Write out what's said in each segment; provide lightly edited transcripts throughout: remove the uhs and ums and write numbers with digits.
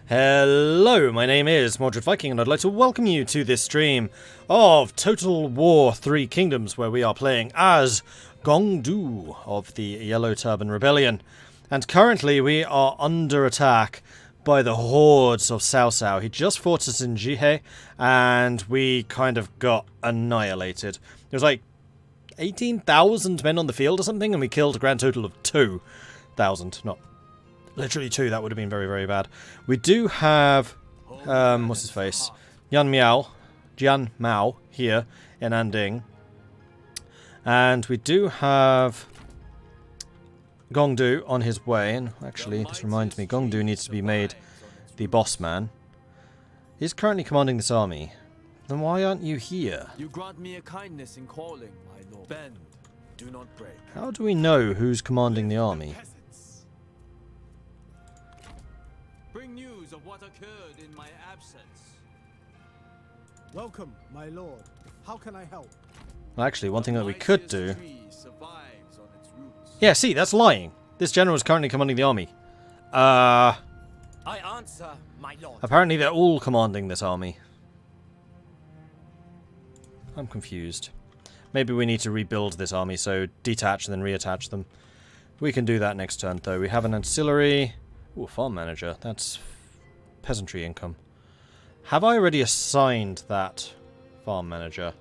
Hello, my name is Mordred Viking, and I'd like to welcome you to this stream of Total War 3 Kingdoms, where we are playing as Gong of the Yellow Turban Rebellion. And currently we are under attack by the hordes of Cao Cao. He just fought us in Jihei, and we kind of got annihilated. There was like 18,000 men on the field or something, and we killed a grand total of 2,000, not literally 2, that would have been very, very bad. We do have, what's his face? Jian Mao here in Anding. And we do have Gong Du on his way. And actually, this reminds me, Gong Du needs to be made the boss man. He's currently commanding this army. Then why aren't you here? You grant me a kindness in calling, my lord. Bend, do not break. How do we know who's commanding the army? Bring news of what occurred in my absence. Welcome, my lord. How can I help? Well, actually, one thing that we could do... Yeah, see, that's lying. This general is currently commanding the army. I answer, my lord. Apparently they're all commanding this army. I'm confused. Maybe we need to rebuild this army, so detach and then reattach them. We can do that next turn, though. We have an ancillary... Ooh, farm manager. That's peasantry income. Have I already assigned that farm manager?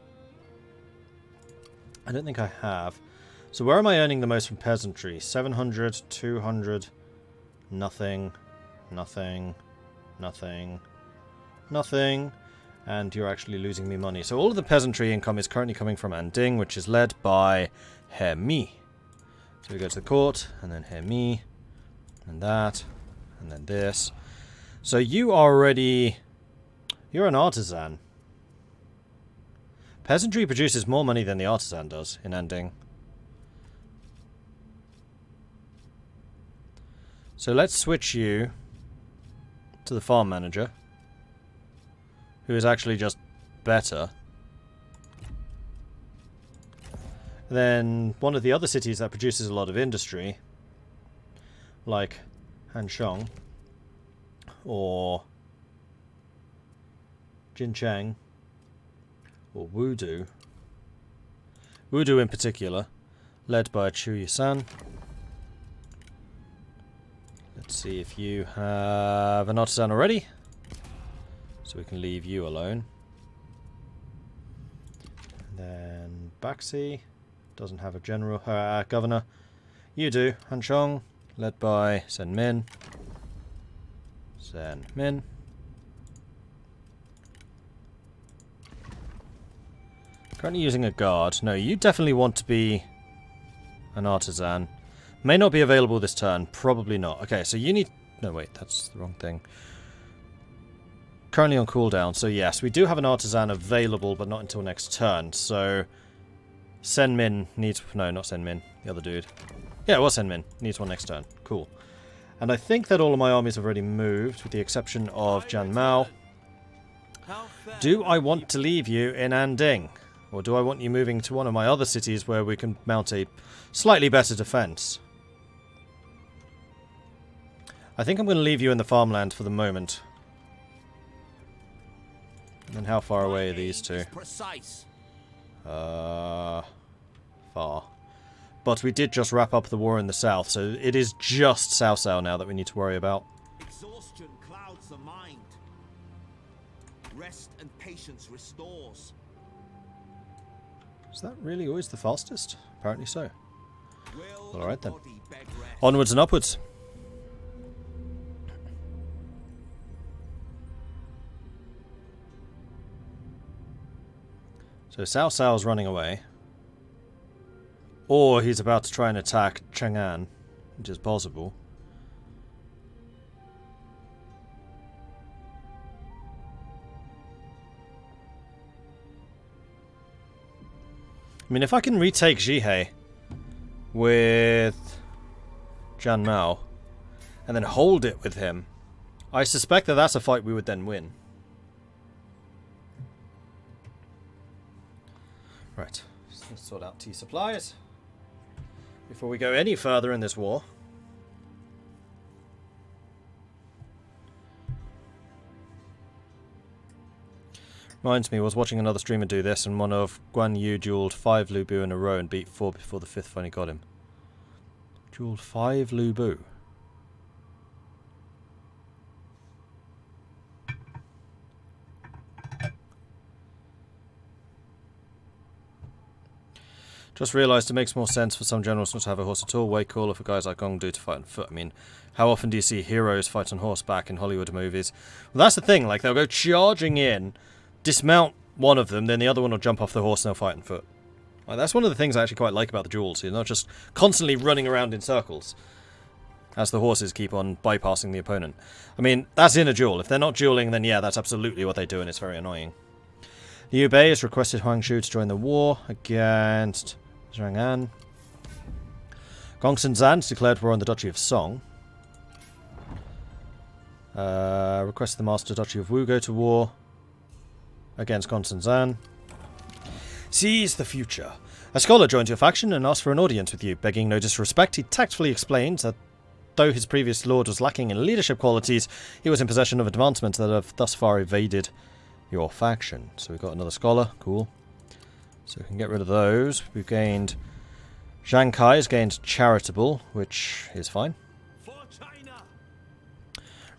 I don't think I have. So where am I earning the most from peasantry? 700, 200, nothing, nothing, nothing, nothing. And you're actually losing me money. So all of the peasantry income is currently coming from Anding, which is led by Herr Mi. So we go to the court, and then Herr Mi, and that. And then this. So you are already... You're an artisan. Peasantry produces more money than the artisan does in Anding. So let's switch you to the farm manager, who is actually just better. Then one of the other cities that produces a lot of industry, like Hanshong or Jincheng or Wudu. Wudu in particular, led by Chu Yusan. Let's see if you have an artisan already, so we can leave you alone. And then Baxi doesn't have a general governor. You do. Hanshong, led by Sen Min. Sen Min. Currently using a guard. No, you definitely want to be an artisan. May not be available this turn. Probably not. Okay, so you need... No, wait, that's the wrong thing. Currently on cooldown. So yes, we do have an artisan available, but not until next turn. So Sen Min needs... No, not Sen Min. The other dude. Yeah, it was Sen Min. Needs one next turn. Cool. And I think that all of my armies have already moved, with the exception of Jian Mao. Do I want to leave you in Anding? Or do I want you moving to one of my other cities where we can mount a slightly better defense? I think I'm going to leave you in the farmland for the moment. And then how far away are these two? Far. But we did just wrap up the war in the south, so it is just Cao Cao now that we need to worry about. Exhaustion clouds the mind. Rest and patience restores. Is that really always the fastest? Apparently so. Alright then. Onwards and upwards. So Cao Cao's running away. Or he's about to try and attack Chang'an, which is possible. I mean, if I can retake Jihei with Jian Mao and then hold it with him, I suspect that that's a fight we would then win. Right, so let's sort out tea supplies before we go any further in this war. Reminds me, I was watching another streamer do this, and one of Guan Yu duelled 5 Lu Bu in a row and beat 4 before the 5th finally got him. Duelled 5 Lu Bu. Just realised it makes more sense for some generals not to have a horse at all. Way cooler for guys like Gong Do to fight on foot. I mean, how often do you see heroes fight on horseback in Hollywood movies? Well, that's the thing. Like, they'll go charging in, dismount one of them, then the other one will jump off the horse and they'll fight on foot. Like, that's one of the things I actually quite like about the duels. You're not just constantly running around in circles as the horses keep on bypassing the opponent. I mean, that's in a duel. If they're not dueling, then yeah, that's absolutely what they do, and it's very annoying. Liu Bei has requested Huang Shu to join the war against Zhang An. Gong Zan has declared war on the Duchy of Song. Requested the Master Duchy of Wu go to war against Gong Zan. Seize the future. A scholar joins your faction and asks for an audience with you. Begging no disrespect, he tactfully explains that though his previous lord was lacking in leadership qualities, he was in possession of advancements that have thus far evaded your faction. So we've got another scholar. Cool. So we can get rid of those. We've gained... Zhang Kai has gained charitable, which is fine. For China.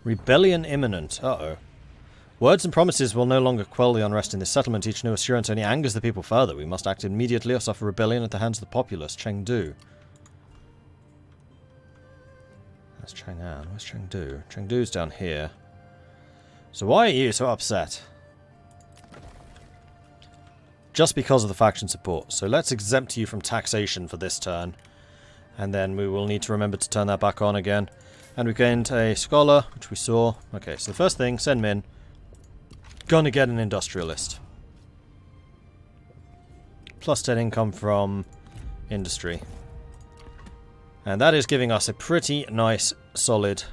Rebellion imminent. Uh-oh. Words and promises will no longer quell the unrest in this settlement. Each new assurance only angers the people further. We must act immediately or suffer rebellion at the hands of the populace. Chengdu. That's Chang'an. Where's Chengdu? Chengdu's down here. So why are you so upset? Just because of the faction support. So let's exempt you from taxation for this turn. And then we will need to remember to turn that back on again. And we gained a scholar, which we saw. Okay, so the first thing, Sen Min. Gonna get an industrialist. Plus 10 income from industry. And that is giving us a pretty nice, solid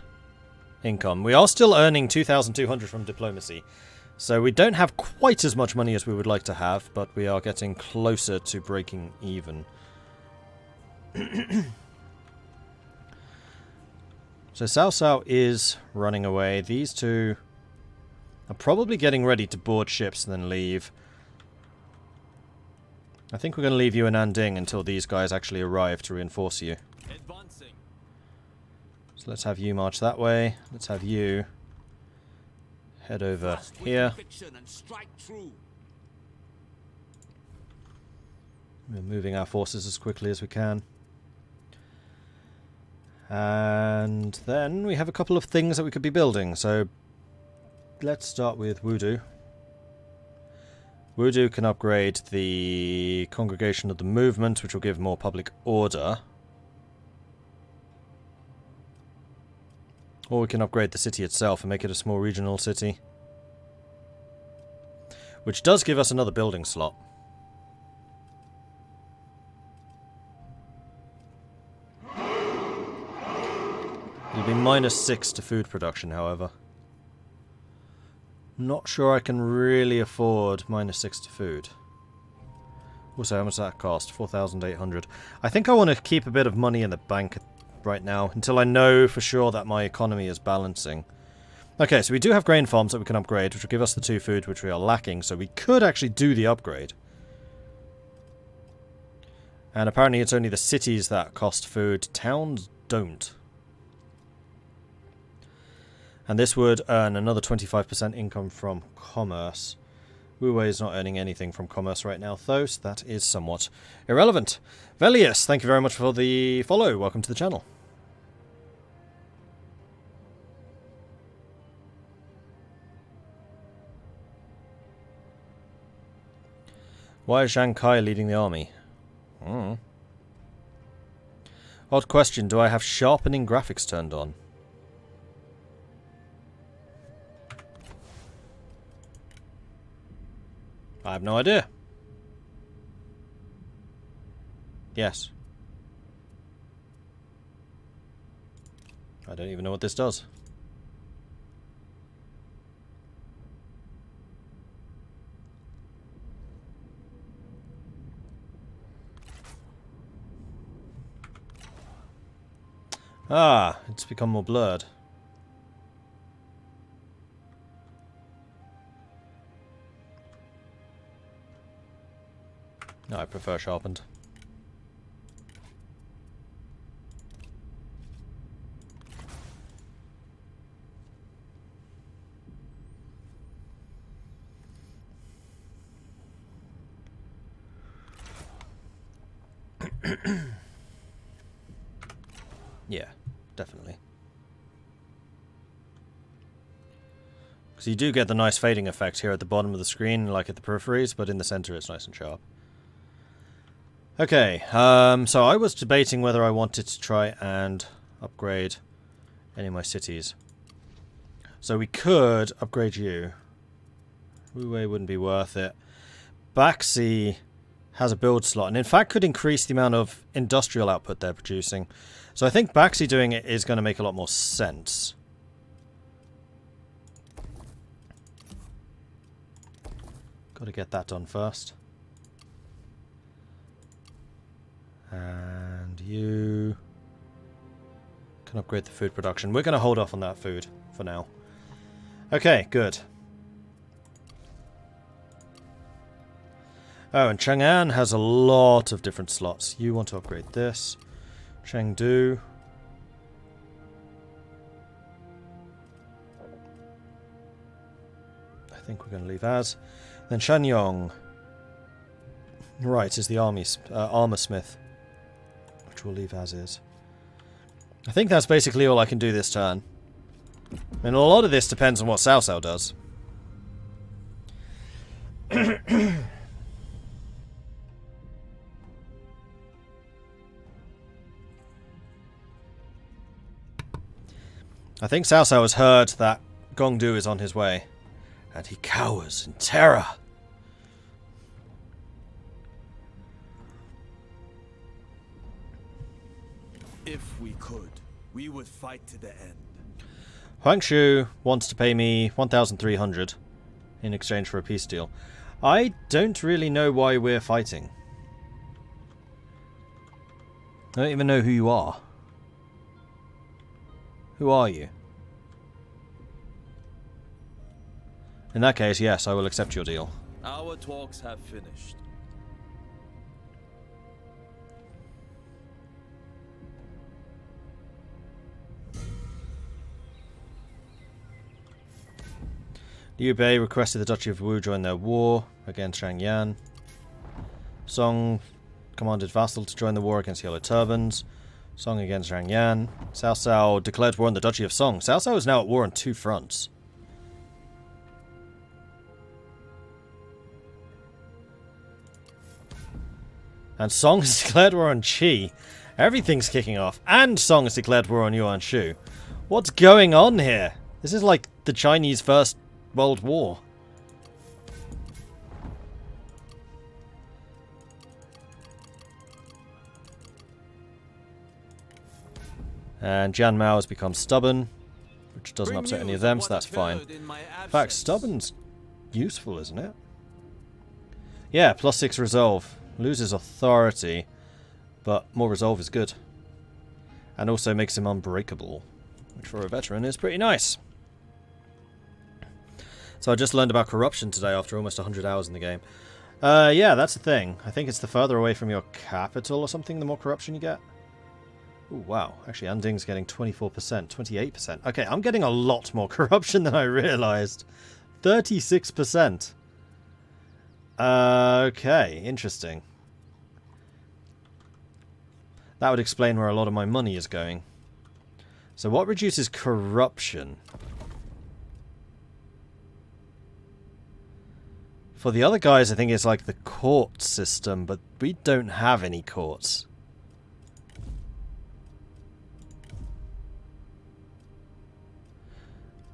income. We are still earning 2,200 from diplomacy. So we don't have quite as much money as we would like to have, but we are getting closer to breaking even. So Cao Cao is running away. These two are probably getting ready to board ships and then leave. I think we're going to leave you in Anding until these guys actually arrive to reinforce you. Advancing. So let's have you march that way. Let's have you head over here. And strike true. We're moving our forces as quickly as we can. And then we have a couple of things that we could be building. So let's start with Wudu. Wudu can upgrade the Congregation of the Movement, which will give more public order. Or we can upgrade the city itself and make it a small regional city. Which does give us another building slot. It'll be -6 to food production, however. Not sure I can really afford -6 to food. Also, how much does that cost? 4,800. I think I want to keep a bit of money in the bank right now, until I know for sure that my economy is balancing. Okay, so we do have grain farms that we can upgrade, which will give us the 2 food which we are lacking, so we could actually do the upgrade. And apparently it's only the cities that cost food. Towns don't. And this would earn another 25% income from commerce. Wu Wei is not earning anything from commerce right now, though, so that is somewhat irrelevant. Velius, thank you very much for the follow. Welcome to the channel. Why is Zhang Kai leading the army? Odd question, do I have sharpening graphics turned on? I have no idea. Yes. I don't even know what this does. Ah, it's become more blurred. I prefer sharpened. Yeah, definitely. Because you do get the nice fading effect here at the bottom of the screen, like at the peripheries, but in the center it's nice and sharp. Okay, so I was debating whether I wanted to try and upgrade any of my cities. So we could upgrade you. Wu-Wei wouldn't be worth it. Baxi has a build slot, and in fact could increase the amount of industrial output they're producing. So I think Baxi doing it is going to make a lot more sense. Got to get that done first. And you can upgrade the food production. We're going to hold off on that food for now. Okay, good. Oh, and Chang'an has a lot of different slots. You want to upgrade this. Chengdu. I think we're going to leave as. Then Shanyong. Right, is the armor smith. Which we'll leave as is. I think that's basically all I can do this turn. And a lot of this depends on what Cao Cao does. I think Cao Cao has heard that Gong Du is on his way, and he cowers in terror. If we could, we would fight to the end. Huang Shu wants to pay me 1,300 in exchange for a peace deal. I don't really know why we're fighting. I don't even know who you are. Who are you? In that case, yes, I will accept your deal. Our talks have finished. Liu Bei requested the Duchy of Wu join their war against Zhang Yan. Song commanded vassal to join the war against Yellow Turbans. Song against Zhang Yan. Cao Cao declared war on the Duchy of Song. Cao Cao is now at war on 2 fronts. And Song has declared war on Qi. Everything's kicking off. And Song has declared war on Yuan Shu. What's going on here? This is like the Chinese First World War. And Jian Mao has become stubborn, which doesn't upset any of them, so that's fine. In fact, stubborn's useful, isn't it? Yeah, +6 resolve. Loses authority, but more resolve is good. And also makes him unbreakable, which for a veteran is pretty nice. So I just learned about corruption today after almost 100 hours in the game. Yeah, that's the thing. I think it's the further away from your capital or something, the more corruption you get. Ooh, wow. Actually, Anding's getting 24%, 28%. Okay, I'm getting a lot more corruption than I realized. 36%. Okay, interesting. That would explain where a lot of my money is going. So what reduces corruption? For the other guys, I think it's like the court system, but we don't have any courts.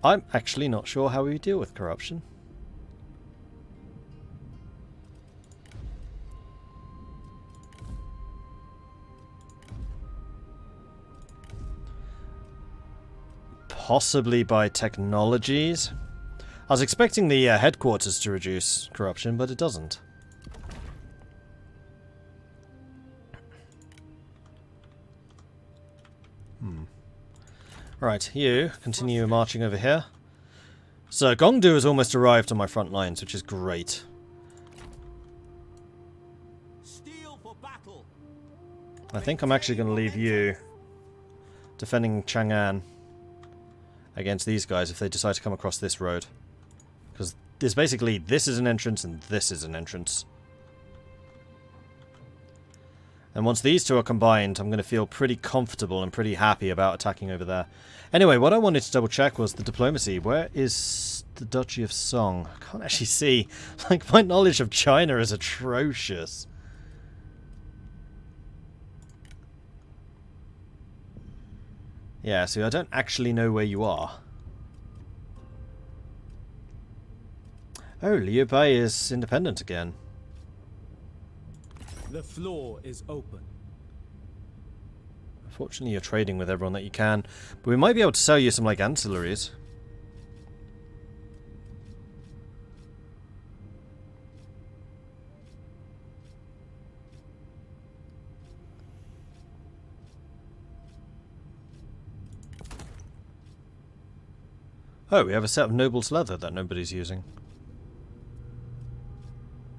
I'm actually not sure how we deal with corruption. Possibly by technologies. I was expecting the headquarters to reduce corruption, but it doesn't. Right, you continue marching over here. So Gongdu has almost arrived on my front lines, which is great. I think I'm actually going to leave you defending Chang'an against these guys if they decide to come across this road. Because there's basically, this is an entrance and this is an entrance. And once these two are combined, I'm going to feel pretty comfortable and pretty happy about attacking over there. Anyway, what I wanted to double check was the diplomacy. Where is the Duchy of Song? I can't actually see. Like, my knowledge of China is atrocious. Yeah, so I don't actually know where you are. Oh, Liu Bei is independent again. The floor is open. Unfortunately, you're trading with everyone that you can, but we might be able to sell you some, like, ancillaries. Oh, we have a set of Noble's leather that nobody's using.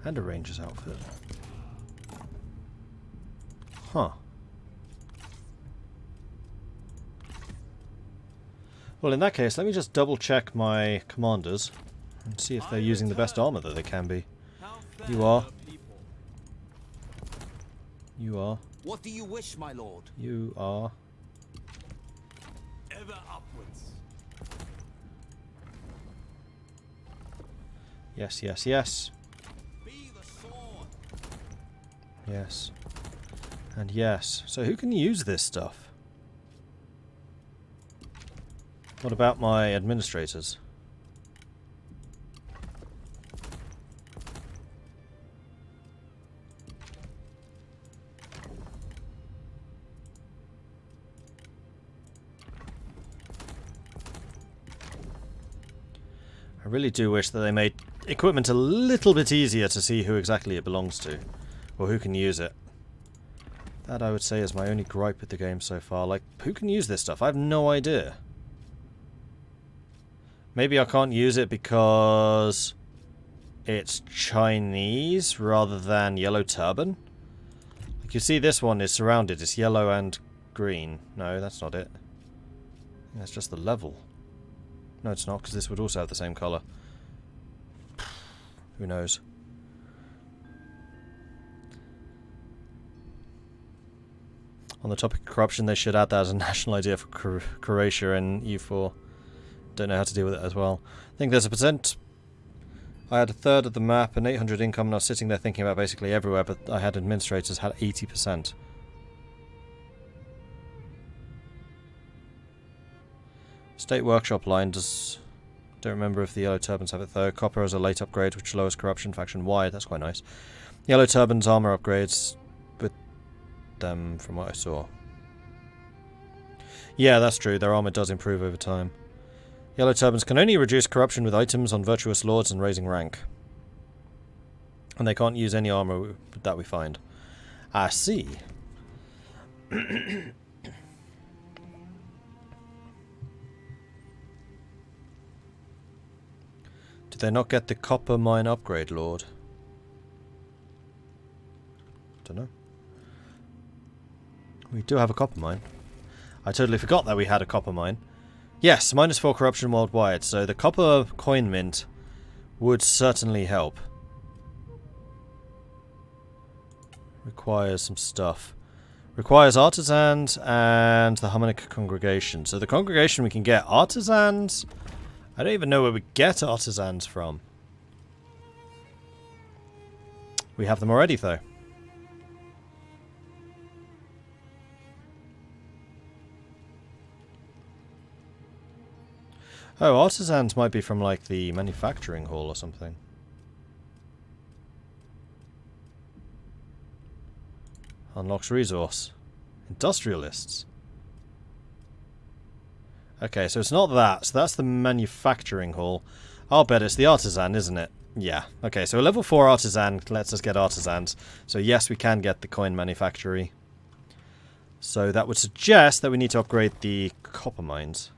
And a ranger's outfit. Huh. Well, in that case, let me just double check my commanders and see if they're using the best armor that they can be. You are. You are. What do you wish, my lord? You are. Ever upwards. Yes, yes, yes. Be the sword. Yes. And yes. So who can use this stuff? What about my administrators? I really do wish that they made equipment a little bit easier to see who exactly it belongs to, or who can use it. That, I would say, is my only gripe with the game so far. Like, who can use this stuff? I have no idea. Maybe I can't use it because it's Chinese rather than Yellow Turban. Like, you see this one is surrounded. It's yellow and green. No, that's not it. That's just the level. No, it's not, because this would also have the same colour. Who knows? On the topic of corruption, they should add that as a national idea for Croatia and EU4. Don't know how to deal with it as well. I think there's a percent. I had a third of the map and 800 income, and I was sitting there thinking about basically everywhere, but I had administrators had 80%. State workshop line does. Don't remember if the Yellow Turbans have it though. Copper is a late upgrade which lowers corruption faction wide. That's quite nice. Yellow Turbans armor upgrades with them from what I saw. Yeah, that's true. Their armor does improve over time. Yellow Turbans can only reduce corruption with items on virtuous lords and raising rank. And they can't use any armor that we find. I see. Did they not get the copper mine upgrade, Lord? Don't know. We do have a copper mine. I totally forgot that we had a copper mine. Yes, -4 corruption worldwide, so the copper coin mint would certainly help. Requires some stuff. Requires artisans and the harmonic congregation. So the congregation we can get artisans. I don't even know where we get artisans from. We have them already though. Oh, artisans might be from, like, the manufacturing hall or something. Unlocks resource. Industrialists. Okay, so it's not that. So that's the manufacturing hall. I'll bet it's the artisan, isn't it? Yeah. Okay, so a level 4 artisan lets us get artisans. So yes, we can get the coin manufactory. So that would suggest that we need to upgrade the copper mines.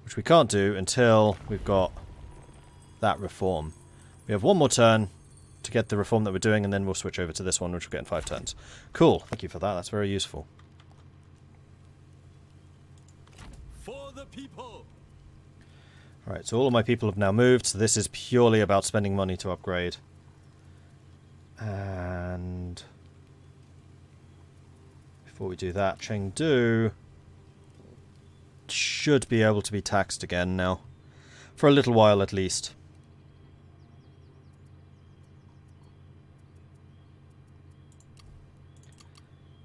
Which we can't do until we've got that reform. We have one more turn, to get the reform that we're doing, and then we'll switch over to this one, which we'll get in 5 turns. Cool. Thank you for that. That's very useful. For the people. Alright, so all of my people have now moved, so this is purely about spending money to upgrade. And before we do that, Chengdu should be able to be taxed again now. For a little while at least.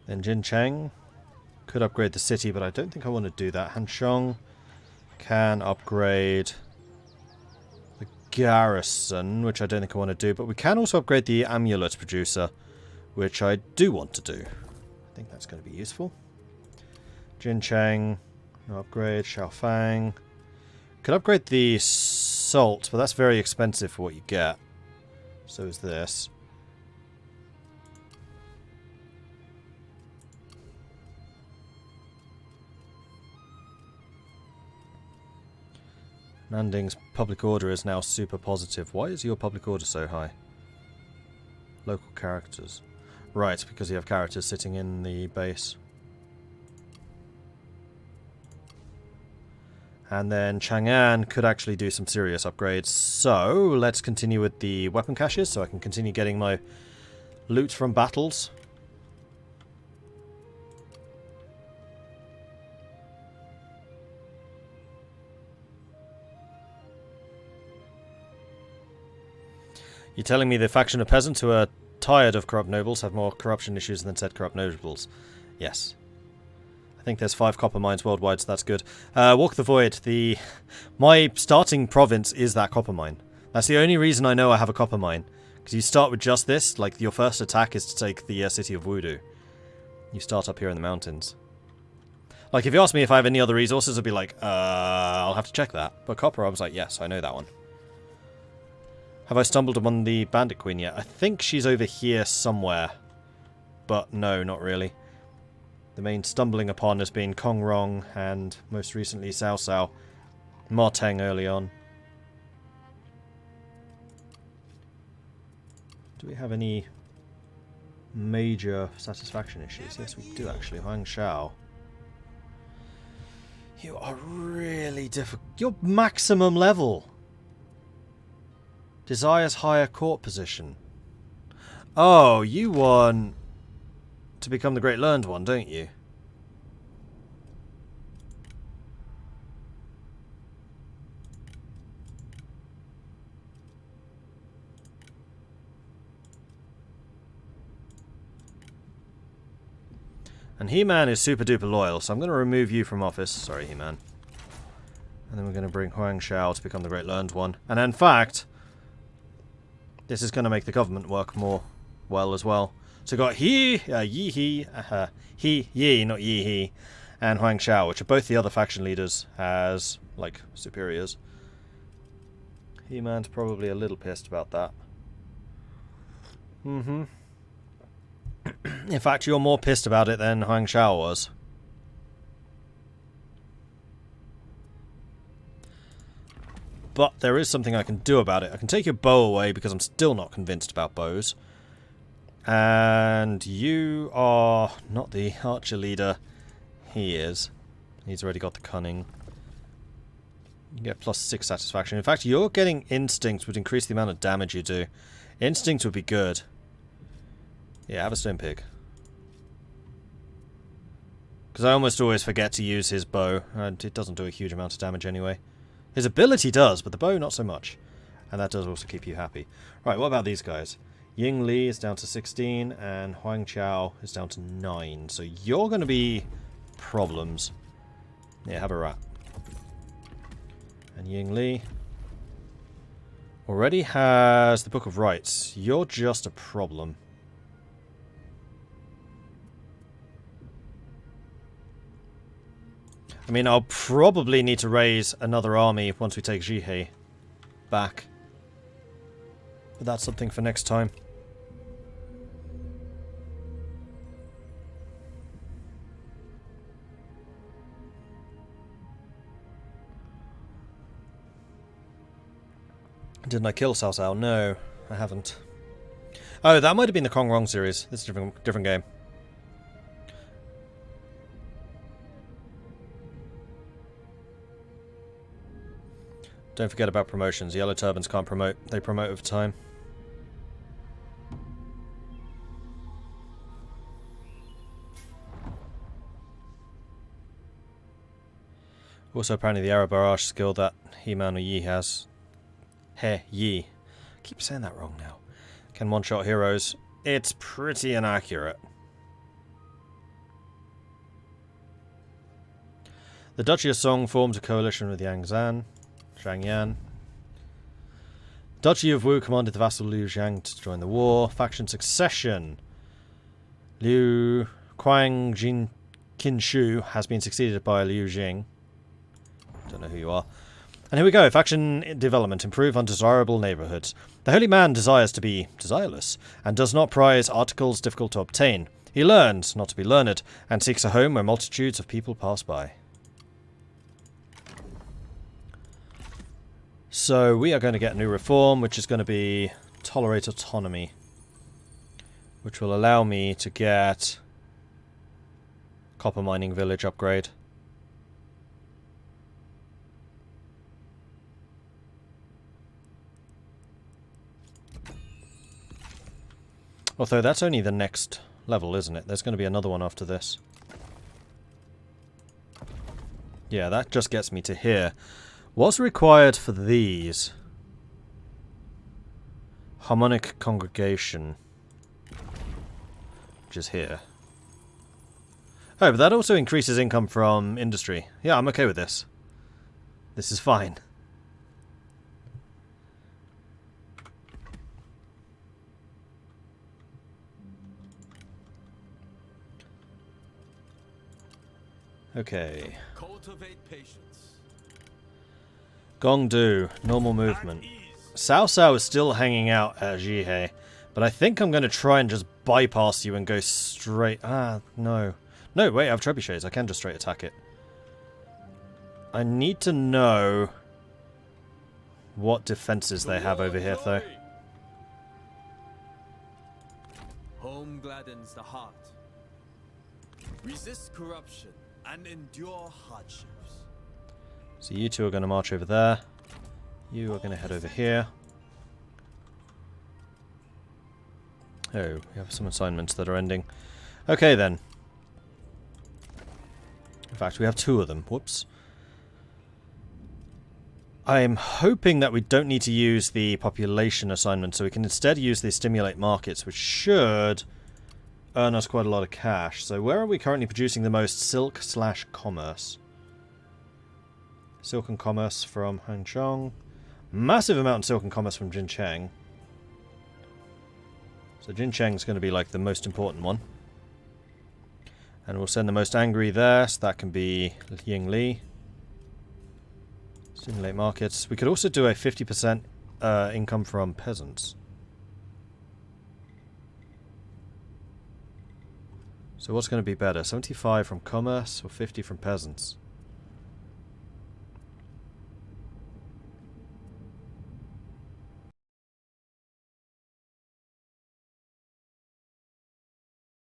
Then Jincheng could upgrade the city, but I don't think I want to do that. Hanshong can upgrade the garrison, which I don't think I want to do, but we can also upgrade the amulet producer, which I do want to do. I think that's going to be useful. Jincheng, no upgrade. Xiaofang. Could upgrade the salt, but that's very expensive for what you get. So is this. Nanding's public order is now super positive. Why is your public order so high? Local characters. Right, because you have characters sitting in the base. And then Chang'an could actually do some serious upgrades. So, let's continue with the weapon caches so I can continue getting my loot from battles. You're telling me the faction of peasants who are tired of corrupt nobles have more corruption issues than said corrupt nobles? Yes. I think there's 5 copper mines worldwide, so that's good. Walk the Void. My starting province is that copper mine. That's the only reason I know I have a copper mine. Because you start with just this, like your first attack is to take the city of Wudu. You start up here in the mountains. Like if you ask me if I have any other resources, I'd be like, I'll have to check that. But copper, I was like, yes, I know that one. Have I stumbled upon the Bandit Queen yet? I think she's over here somewhere. But no, not really. The main stumbling upon has been Kong Rong and most recently Cao Cao. Marteng early on. Do we have any major satisfaction issues? Yes, we do actually. Huang Shao. You are really difficult. You're maximum level. Desires higher court position. Oh, you want to become the Great Learned One, don't you? And He-Man is super duper loyal, so I'm going to remove you from office. Sorry, He-Man. And then we're going to bring Huang Shao to become the Great Learned One. And in fact, this is going to make the government work more well as well. So we've got Yi Yi, not Yi He, and Huang Shao, which are both the other faction leaders as, like, superiors. He-Man's probably a little pissed about that. In fact, you're more pissed about it than Huang Shao was. But there is something I can do about it. I can take your bow away because I'm still not convinced about bows. And you are not the archer leader. He is. He's already got the cunning. You get +6 satisfaction. In fact, you're getting instinct would increase the amount of damage you do. Instinct would be good. Yeah, have a stone pig. Because I almost always forget to use his bow, and it doesn't do a huge amount of damage anyway. His ability does, but the bow not so much. And that does also keep you happy. Right, what about these guys? Ying Li is down to 16, and Huang Chao is down to 9. So you're going to be problems. Yeah, have a rat. And Ying Li already has the Book of Rights. You're just a problem. I mean, I'll probably need to raise another army once we take Jihei back. But that's something for next time. Didn't I kill Cao Cao? No, I haven't. Oh, that might have been the Kong Rong series. This is a different game. Don't forget about promotions. Yellow Turbans can't promote. They promote over time. Also, apparently the arrow barrage skill that He-Man or Yi has. Yi. I keep saying that wrong now. Can one-shot heroes. It's pretty inaccurate. The Duchy of Song forms a coalition with Zhangyan. Duchy of Wu commanded the vassal Liu Jiang to join the war. Faction succession. Liu Quang Qinshu has been succeeded by Liu Jing. Don't know who you are. And here we go. Faction development. Improve undesirable neighborhoods. The holy man desires to be desireless, and does not prize articles difficult to obtain. He learns not to be learned, and seeks a home where multitudes of people pass by. So we are going to get a new reform, which is going to be tolerate autonomy, which will allow me to get copper mining village upgrade. Although that's only the next level, isn't it? There's going to be another one after this. Yeah, that just gets me to here. What's required for these? Harmonic congregation. Which is here. Oh, but that also increases income from industry. Yeah, I'm okay with this. This is fine. Okay. Cultivate patience. Gong Du, normal movement. Cao Cao is still hanging out at Jihei, but I think I'm going to try and just bypass you and go straight... Ah, no. No, wait, I have trebuchets. I can just straight attack it. I need to know what defenses they have over here, though. Home gladdens the heart. Resist corruption and endure hardships. So you two are going to march over there. You are going to head over here. Oh, we have some assignments that are ending. Okay, then. In fact, we have two of them. Whoops. I'm hoping that we don't need to use the population assignment, so we can instead use the stimulate markets, which should earn us quite a lot of cash. So where are we currently producing the most silk/commerce? Silk and commerce from Hangzhou. Massive amount of silk and commerce from Jincheng. So Jincheng's going to be like the most important one. And we'll send the most angry there, so that can be Yingli. Stimulate markets. We could also do a 50% income from peasants. So what's going to be better? 75 from commerce or 50 from peasants?